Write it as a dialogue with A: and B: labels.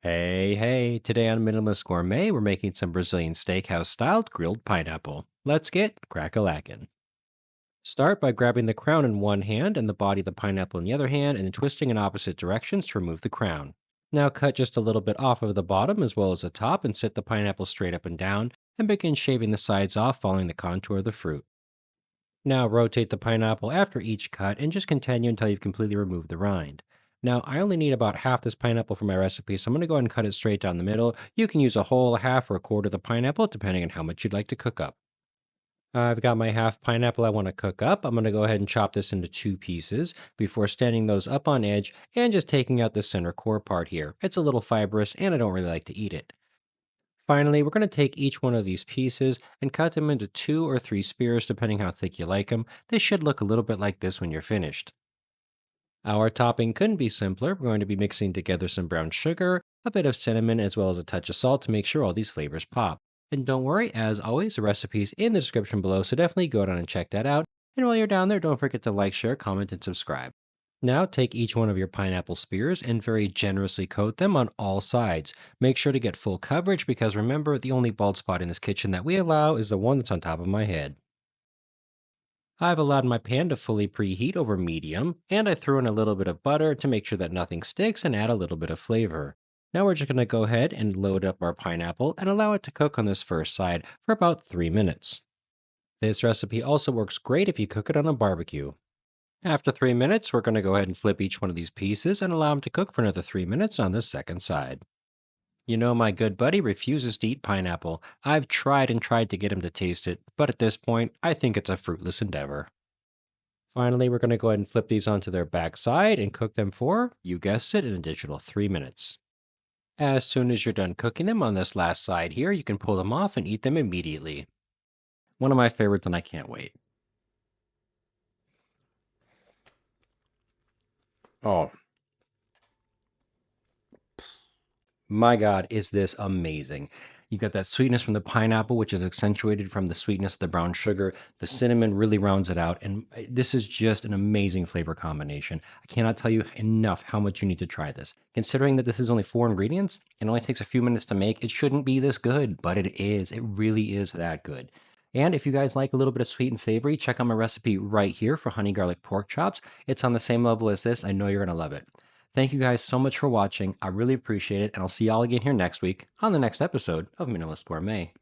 A: Hey, today on Minimalist Gourmet, we're making some Brazilian steakhouse styled grilled pineapple. Let's get crack-a-lackin'. Start by grabbing the crown in one hand and the body of the pineapple in the other hand and then twisting in opposite directions to remove the crown. Now cut just a little bit off of the bottom as well as the top and set the pineapple straight up and down and begin shaving the sides off following the contour of the fruit. Now rotate the pineapple after each cut and just continue until you've completely removed the rind. Now, I only need about half this pineapple for my recipe, so I'm going to go ahead and cut it straight down the middle. You can use a whole, a half, or a quarter of the pineapple, depending on how much you'd like to cook up. I've got my half pineapple I want to cook up. I'm going to go ahead and chop this into two pieces before standing those up on edge and just taking out the center core part here. It's a little fibrous and I don't really like to eat it. Finally, we're going to take each one of these pieces and cut them into 2 or 3 spears, depending how thick you like them. They should look a little bit like this when you're finished. Our topping couldn't be simpler. We're going to be mixing together some brown sugar, a bit of cinnamon, as well as a touch of salt to make sure all these flavors pop. And don't worry, as always, the recipe's in the description below, so definitely go down and check that out. And while you're down there, don't forget to like, share, comment, and subscribe. Now take each one of your pineapple spears and very generously coat them on all sides. Make sure to get full coverage because remember, the only bald spot in this kitchen that we allow is the one that's on top of my head. I've allowed my pan to fully preheat over medium, and I threw in a little bit of butter to make sure that nothing sticks and add a little bit of flavor. Now we're just going to go ahead and load up our pineapple and allow it to cook on this first side for about 3 minutes. This recipe also works great if you cook it on a barbecue. After 3 minutes, we're going to go ahead and flip each one of these pieces and allow them to cook for another 3 minutes on the second side. You know, my good buddy refuses to eat pineapple. I've tried and tried to get him to taste it, but at this point, I think it's a fruitless endeavor. Finally, we're going to go ahead and flip these onto their back side and cook them for, you guessed it, an additional 3 minutes. As soon as you're done cooking them on this last side here, you can pull them off and eat them immediately. One of my favorites, and I can't wait. Oh, my God, is this amazing. You got that sweetness from the pineapple, which is accentuated from the sweetness of the brown sugar. The cinnamon really rounds it out. And this is just an amazing flavor combination. I cannot tell you enough how much you need to try this. Considering that this is only 4 ingredients and only takes a few minutes to make, it shouldn't be this good, but it is. It really is that good. And if you guys like a little bit of sweet and savory, check out my recipe right here for honey garlic pork chops. It's on the same level as this. I know you're going to love it. Thank you guys so much for watching. I really appreciate it, and I'll see y'all again here next week on the next episode of Minimalist Gourmet.